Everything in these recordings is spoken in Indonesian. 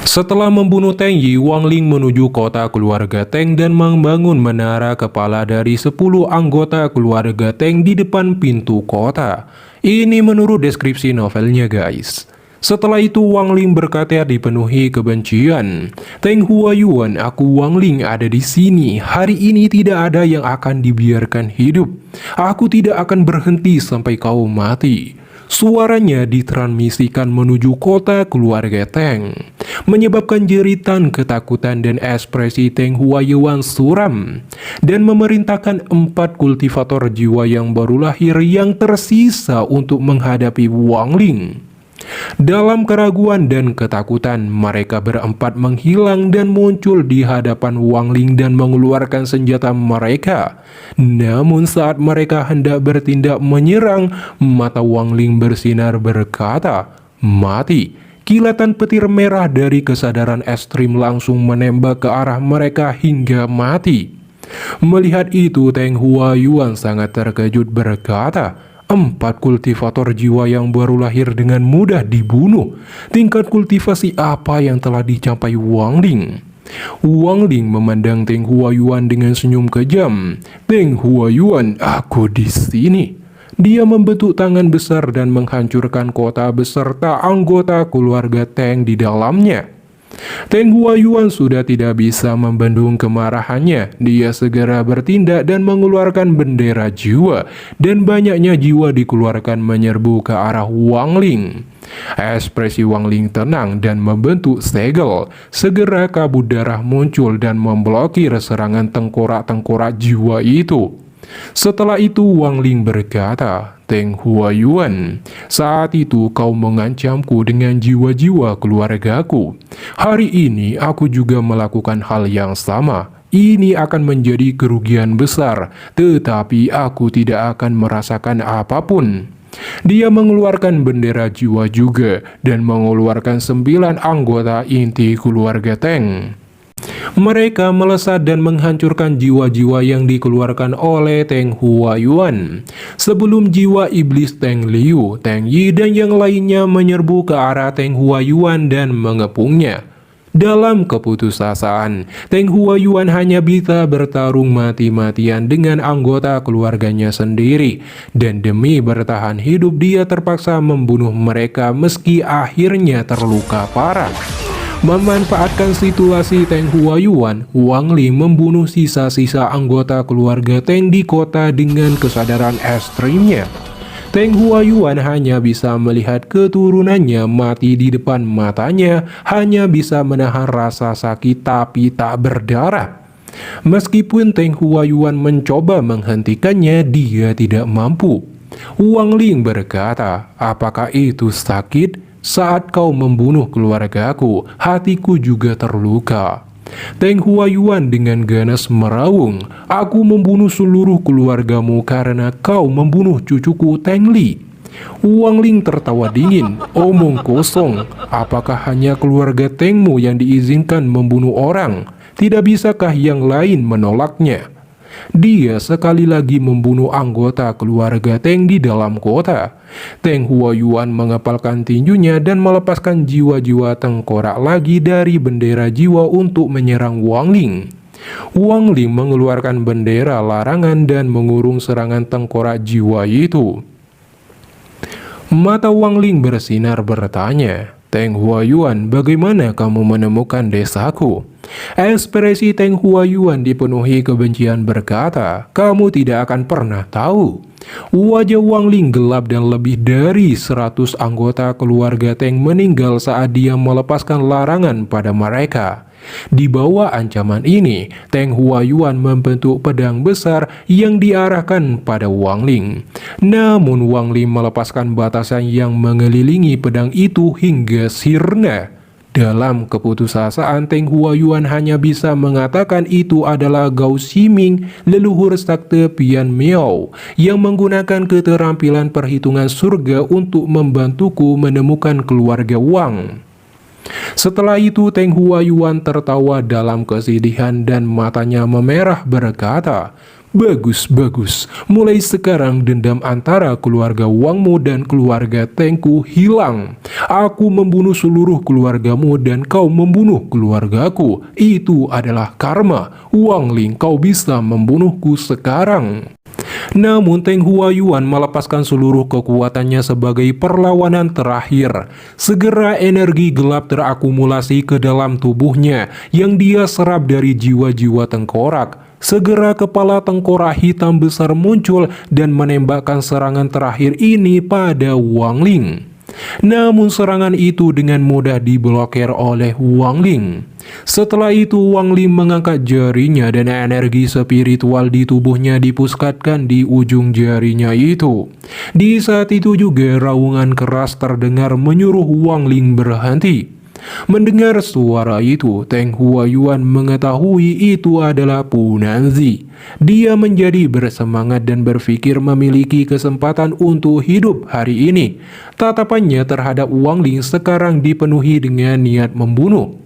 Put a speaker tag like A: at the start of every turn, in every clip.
A: Setelah membunuh Teng Yi, Wang Ling menuju kota keluarga Teng dan membangun menara kepala dari 10 anggota keluarga Teng di depan pintu kota. Ini menurut deskripsi novelnya, guys. Setelah itu Wang Ling berkata dipenuhi kebencian. Teng Huayuan, aku Wang Ling ada di sini. Hari ini tidak ada yang akan dibiarkan hidup. Aku tidak akan berhenti sampai kau mati. Suaranya ditransmisikan menuju kota keluarga Teng, menyebabkan jeritan ketakutan dan ekspresi Teng Huayuan suram, dan memerintahkan 4 kultivator jiwa yang baru lahir yang tersisa untuk menghadapi Wang Ling. Dalam keraguan dan ketakutan, mereka berempat menghilang dan muncul di hadapan Wang Ling dan mengeluarkan senjata mereka. Namun saat mereka hendak bertindak menyerang, mata Wang Ling bersinar berkata, "Mati." Kilatan petir merah dari kesadaran ekstrim langsung menembak ke arah mereka hingga mati. Melihat itu, Teng Huayuan sangat terkejut berkata, 4 kultivator jiwa yang baru lahir dengan mudah dibunuh. Tingkat kultivasi apa yang telah dicapai Wang Ling? Wang Ling memandang Teng Huayuan dengan senyum kejam. Teng Huayuan, aku di sini. Dia membentuk tangan besar dan menghancurkan kota beserta anggota keluarga Teng di dalamnya. Teng Huayuan sudah tidak bisa membendung kemarahannya. Dia segera bertindak dan mengeluarkan bendera jiwa, dan banyaknya jiwa dikeluarkan menyerbu ke arah Wang Ling. Ekspresi Wang Ling tenang dan membentuk segel. Segera kabut darah muncul dan memblokir serangan tengkorak-tengkorak jiwa itu. Setelah itu Wang Ling berkata, Teng Huayuan, saat itu kau mengancamku dengan jiwa-jiwa keluargaku. Hari ini aku juga melakukan hal yang sama. Ini akan menjadi kerugian besar, tetapi aku tidak akan merasakan apapun. Dia mengeluarkan bendera jiwa juga dan mengeluarkan 9 anggota inti keluarga Teng. Mereka melesat dan menghancurkan jiwa-jiwa yang dikeluarkan oleh Teng Huayuan. Sebelum jiwa iblis Teng Liu, Teng Yi, dan yang lainnya menyerbu ke arah Teng Huayuan dan mengepungnya. Dalam keputusasaan, Teng Huayuan hanya bisa bertarung mati-matian dengan anggota keluarganya sendiri. Dan demi bertahan hidup dia terpaksa membunuh mereka meski akhirnya terluka parah. Memanfaatkan situasi Teng Huayuan, Wang Ling membunuh sisa-sisa anggota keluarga Teng di kota dengan kesadaran ekstrimnya. Teng Huayuan hanya bisa melihat keturunannya mati di depan matanya, hanya bisa menahan rasa sakit tapi tak berdarah. Meskipun Teng Huayuan mencoba menghentikannya, dia tidak mampu. Wang Ling berkata, apakah itu sakit? Saat kau membunuh keluargaku, hatiku juga terluka. Teng Huayuan dengan ganas meraung, aku membunuh seluruh keluargamu karena kau membunuh cucuku Teng Li. Wang Ling tertawa dingin, omong kosong, apakah hanya keluarga Tengmu yang diizinkan membunuh orang? Tidak bisakah yang lain menolaknya? Dia sekali lagi membunuh anggota keluarga Teng di dalam kota. Teng Huayuan mengepalkan tinjunya dan melepaskan jiwa-jiwa tengkorak lagi dari bendera jiwa untuk menyerang Wang Ling. Wang Ling mengeluarkan bendera larangan dan mengurung serangan tengkorak jiwa itu. Mata Wang Ling bersinar bertanya, Teng Huayuan, bagaimana kamu menemukan desaku? Ekspresi Teng Huayuan dipenuhi kebencian berkata, kamu tidak akan pernah tahu. Wajah Wang Ling gelap dan lebih dari 100 anggota keluarga Teng meninggal saat dia melepaskan larangan pada mereka. Di bawah ancaman ini, Teng Huayuan membentuk pedang besar yang diarahkan pada Wang Ling. Namun Wang Ling melepaskan batasan yang mengelilingi pedang itu hingga sirna. Dalam keputusasaan, Teng Huayuan hanya bisa mengatakan itu adalah Gao Ximing, leluhur sakte Pian Miao, yang menggunakan keterampilan perhitungan surga untuk membantuku menemukan keluarga Wang. Setelah itu Teng Huayuan tertawa dalam kesedihan dan matanya memerah berkata, Bagus, bagus. Mulai sekarang dendam antara keluarga Wangmu dan keluarga Tengku hilang. Aku membunuh seluruh keluargamu dan kau membunuh keluargaku. Itu adalah karma. Wang Ling, kau bisa membunuhku sekarang. Namun Teng Huayuan melepaskan seluruh kekuatannya sebagai perlawanan terakhir. Segera energi gelap terakumulasi ke dalam tubuhnya yang dia serap dari jiwa-jiwa tengkorak. Segera kepala tengkorak hitam besar muncul dan menembakkan serangan terakhir ini pada Wang Ling. Namun serangan itu dengan mudah diblokir oleh Wang Ling. Setelah itu Wang Ling mengangkat jarinya dan energi spiritual di tubuhnya dipusatkan di ujung jarinya itu. Di saat itu juga raungan keras terdengar menyuruh Wang Ling berhenti. Mendengar suara itu, Teng Huayuan mengetahui itu adalah Pu Nanzi. Dia menjadi bersemangat dan berpikir memiliki kesempatan untuk hidup hari ini. Tatapannya terhadap Wang Ling sekarang dipenuhi dengan niat membunuh.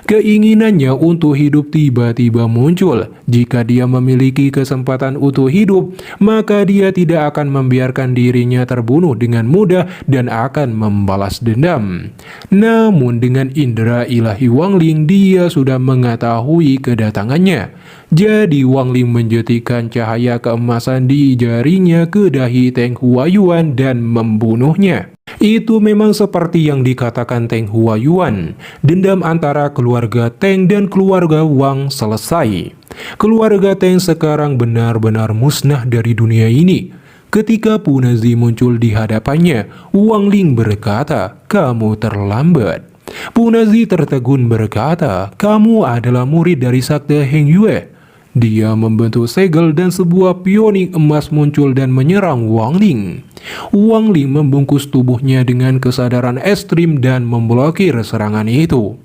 A: Keinginannya untuk hidup tiba-tiba muncul. Jika dia memiliki kesempatan untuk hidup, maka dia tidak akan membiarkan dirinya terbunuh dengan mudah dan akan membalas dendam. Namun dengan indera ilahi Wang Ling, dia sudah mengetahui kedatangannya. Jadi Wang Ling menjetikan cahaya keemasan di jarinya ke dahi Teng Huayuan dan membunuhnya. Itu memang seperti yang dikatakan Teng Huayuan. Dendam antara keluarga Teng dan keluarga Wang selesai. Keluarga Teng sekarang benar-benar musnah dari dunia ini. Ketika Pu Nanzi muncul di hadapannya, Wang Ling berkata, "Kamu terlambat." Pu Nanzi tertegun berkata, "Kamu adalah murid dari Sakte Heng Yue." Dia membentuk segel dan sebuah pionik emas muncul dan menyerang Wang Ling. Wang Ling membungkus tubuhnya dengan kesadaran ekstrim dan memblokir serangan itu.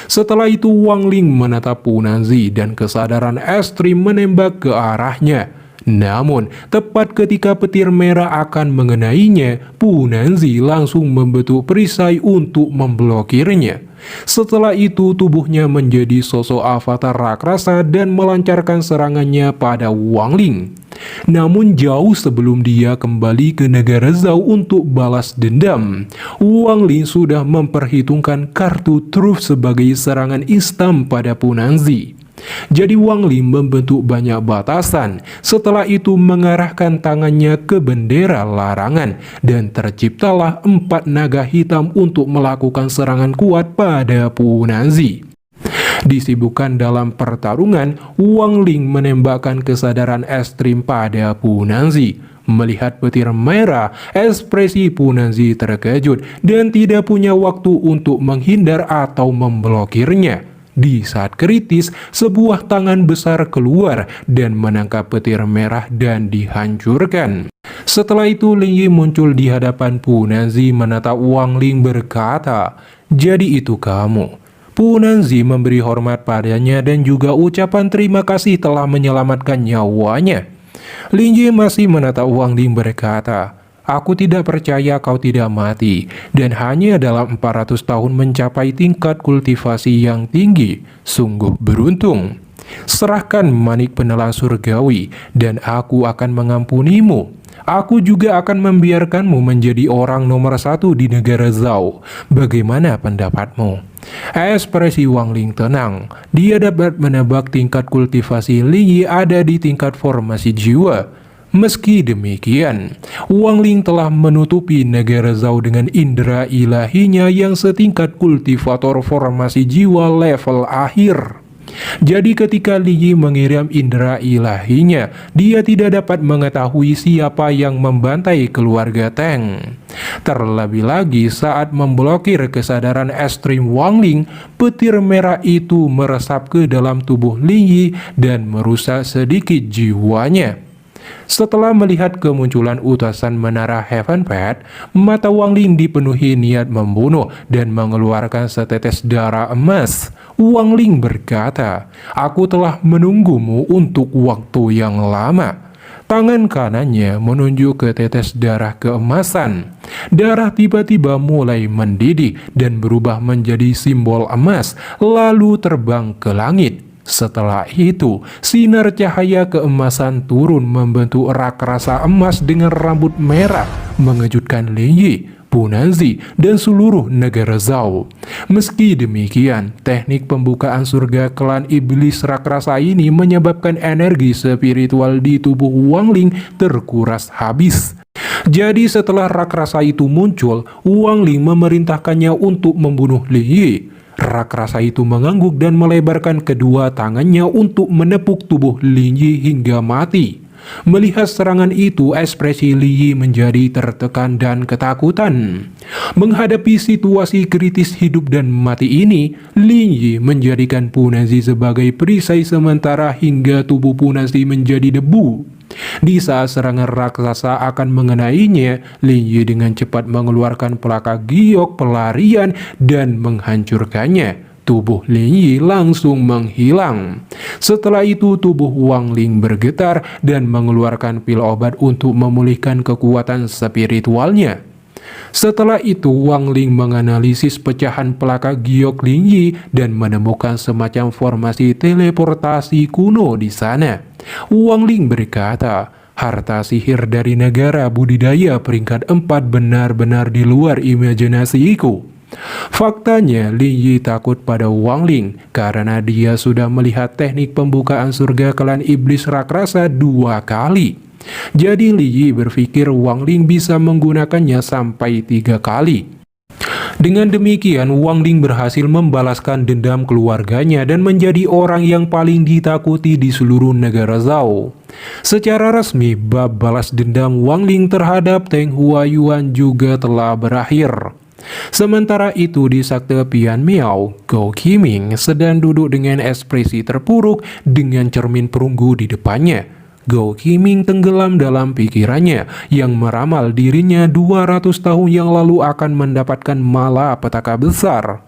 A: Setelah itu Wang Ling menatap Pu Nanzi dan kesadaran ekstrim menembak ke arahnya. Namun, tepat ketika petir merah akan mengenainya, Pu Nanzi langsung membentuk perisai untuk memblokirnya. Setelah itu tubuhnya menjadi sosok avatar raksasa dan melancarkan serangannya pada Wang Ling. Namun jauh sebelum dia kembali ke negara Zhao untuk balas dendam, Wang Ling sudah memperhitungkan kartu truf sebagai serangan instan pada Pu Nanzi. Jadi Wang Ling membentuk banyak batasan, setelah itu mengarahkan tangannya ke bendera larangan dan terciptalah 4 naga hitam untuk melakukan serangan kuat pada Pu Nanzi. Disibukkan dalam pertarungan, Wang Ling menembakkan kesadaran ekstrim pada Pu Nanzi. Melihat petir merah, ekspresi Pu Nanzi terkejut dan tidak punya waktu untuk menghindar atau memblokirnya. Di saat kritis, sebuah tangan besar keluar dan menangkap petir merah dan dihancurkan. Setelah itu Ling Yi muncul di hadapan Pu Nanzi menatap Wang Ling berkata, "Jadi itu kamu." Pu Nanzi memberi hormat padanya dan juga ucapan terima kasih telah menyelamatkan nyawanya. Ling Yi masih menatap Wang Ling berkata, "Aku tidak percaya kau tidak mati, dan hanya dalam 400 tahun mencapai tingkat kultivasi yang tinggi. Sungguh beruntung. Serahkan manik penelan surgawi, dan aku akan mengampunimu. Aku juga akan membiarkanmu menjadi orang nomor 1 di negara Zhao. Bagaimana pendapatmu?" Ekspresi Wang Ling tenang. Dia dapat menebak tingkat kultivasi Ling Yi ada di tingkat formasi jiwa. Meski demikian, Wang Ling telah menutupi negara Zhao dengan indera ilahinya yang setingkat kultivator formasi jiwa level akhir. Jadi ketika Ling Yi mengirim indera ilahinya, dia tidak dapat mengetahui siapa yang membantai keluarga Teng. Terlebih lagi saat memblokir kesadaran ekstrim Wang Ling, petir merah itu meresap ke dalam tubuh Ling Yi dan merusak sedikit jiwanya. Setelah melihat kemunculan utusan menara Heaven Path, mata Wang Ling dipenuhi niat membunuh dan mengeluarkan setetes darah emas. Wang Ling berkata, "Aku telah menunggumu untuk waktu yang lama." Tangan kanannya menunjuk ke tetes darah keemasan. Darah tiba-tiba mulai mendidih dan berubah menjadi simbol emas, lalu terbang ke langit. Setelah itu, sinar cahaya keemasan turun membentuk raksasa emas dengan rambut merah, mengejutkan Lin Yi, Punanzi, dan seluruh negara Zhao. Meski demikian, teknik pembukaan surga klan iblis raksasa ini menyebabkan energi spiritual di tubuh Wang Ling terkuras habis. Jadi setelah raksasa itu muncul, Wang Ling memerintahkannya untuk membunuh Lin Yi. Raksasa itu mengangguk dan melebarkan kedua tangannya untuk menepuk tubuh Lin Yi hingga mati. Melihat serangan itu, ekspresi Lin Yi menjadi tertekan dan ketakutan. Menghadapi situasi kritis hidup dan mati ini, Lin Yi menjadikan Punanzi sebagai perisai sementara hingga tubuh Punanzi menjadi debu. Di saat serangan raksasa akan mengenainya, Lin Yi dengan cepat mengeluarkan pelaka giok pelarian dan menghancurkannya. Tubuh Lin Yi langsung menghilang. Setelah itu tubuh Wang Ling bergetar dan mengeluarkan pil obat untuk memulihkan kekuatan spiritualnya. Setelah itu Wang Ling menganalisis pecahan pelaka giok Lin Yi dan menemukan semacam formasi teleportasi kuno di sana. Wang Ling berkata, harta sihir dari negara budidaya peringkat 4 benar-benar di luar imajinasiku. Faktanya, Lin Yi takut pada Wang Ling karena dia sudah melihat teknik pembukaan surga klan iblis raksasa 2 kali. Jadi Lin Yi berpikir Wang Ling bisa menggunakannya sampai 3 kali. Dengan demikian, Wang Ling berhasil membalaskan dendam keluarganya dan menjadi orang yang paling ditakuti di seluruh negara Zhao. Secara resmi, bab balas dendam Wang Ling terhadap Teng Huayuan juga telah berakhir. Sementara itu di Sakte Pian Miao, Gou Qiming sedang duduk dengan ekspresi terpuruk dengan cermin perunggu di depannya. Gou Qiming tenggelam dalam pikirannya yang meramal dirinya 200 tahun yang lalu akan mendapatkan malapetaka besar.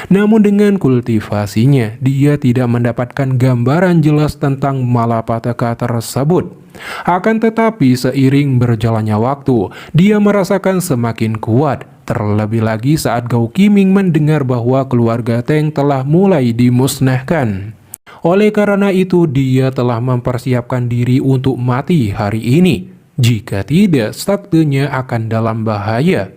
A: Namun dengan kultivasinya, dia tidak mendapatkan gambaran jelas tentang malapetaka tersebut. Akan tetapi seiring berjalannya waktu, dia merasakan semakin kuat. Terlebih lagi saat Gou Qiming mendengar bahwa keluarga Teng telah mulai dimusnahkan. Oleh karena itu, dia telah mempersiapkan diri untuk mati hari ini. Jika tidak, saktenya akan dalam bahaya.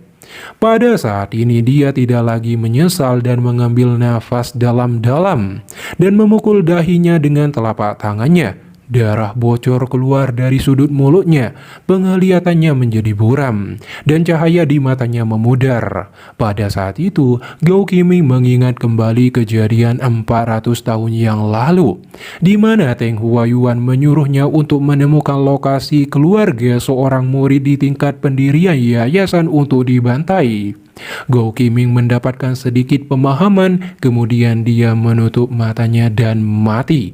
A: Pada saat ini dia tidak lagi menyesal dan mengambil nafas dalam-dalam dan memukul dahinya dengan telapak tangannya. Darah bocor keluar dari sudut mulutnya, penglihatannya menjadi buram, dan cahaya di matanya memudar. Pada saat itu, Gou Qiming mengingat kembali kejadian 400 tahun yang lalu, di mana Teng Huayuan menyuruhnya untuk menemukan lokasi keluarga seorang murid di tingkat pendirian yayasan untuk dibantai. Gou Qiming mendapatkan sedikit pemahaman, kemudian dia menutup matanya dan mati.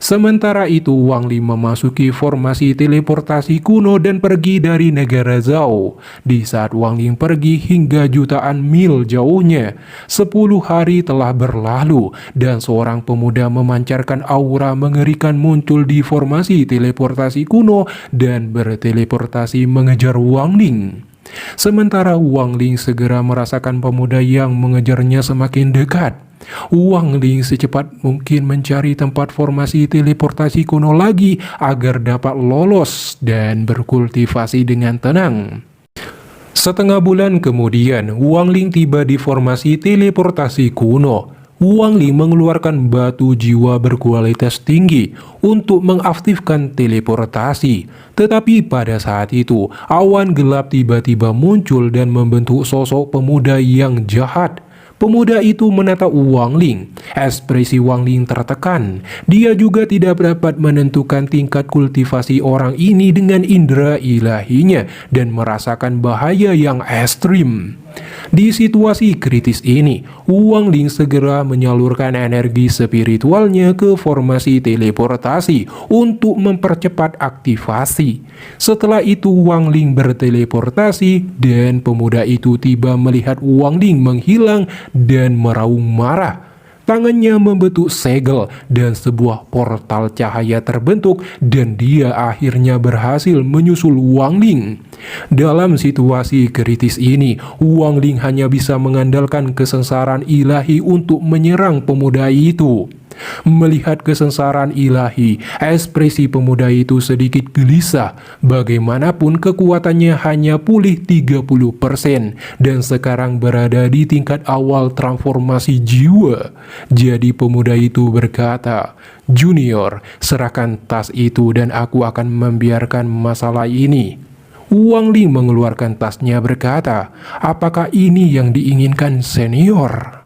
A: Sementara itu, Wang Ling memasuki formasi teleportasi kuno dan pergi dari negara Zhao. Di saat Wang Ling pergi hingga jutaan mil jauhnya, 10 hari telah berlalu dan seorang pemuda memancarkan aura mengerikan muncul di formasi teleportasi kuno dan berteleportasi mengejar Wang Ling. Sementara Wang Ling segera merasakan pemuda yang mengejarnya semakin dekat. Wang Ling secepat mungkin mencari tempat formasi teleportasi kuno lagi agar dapat lolos dan berkultivasi dengan tenang. Setengah bulan kemudian, Wang Ling tiba di formasi teleportasi kuno. Wang Ling mengeluarkan batu jiwa berkualitas tinggi untuk mengaktifkan teleportasi. Tetapi pada saat itu, awan gelap tiba-tiba muncul dan membentuk sosok pemuda yang jahat. Pemuda itu menatap Wang Ling. Ekspresi Wang Ling tertekan. Dia juga tidak dapat menentukan tingkat kultivasi orang ini dengan indera ilahinya dan merasakan bahaya yang ekstrim. Di situasi kritis ini, Wang Ling segera menyalurkan energi spiritualnya ke formasi teleportasi untuk mempercepat aktivasi. Setelah itu Wang Ling berteleportasi dan pemuda itu tiba melihat Wang Ling menghilang dan meraung marah. Tangannya membentuk segel dan sebuah portal cahaya terbentuk dan dia akhirnya berhasil menyusul Wang Ling. Dalam situasi kritis ini, Wang Ling hanya bisa mengandalkan kesesaran ilahi untuk menyerang pemuda itu. Melihat kesengsaraan ilahi, ekspresi pemuda itu sedikit gelisah. Bagaimanapun kekuatannya hanya pulih 30% dan sekarang berada di tingkat awal transformasi jiwa. Jadi pemuda itu berkata, "Junior, serahkan tas itu dan aku akan membiarkan masalah ini." Wang Ling mengeluarkan tasnya berkata, "Apakah ini yang diinginkan senior?"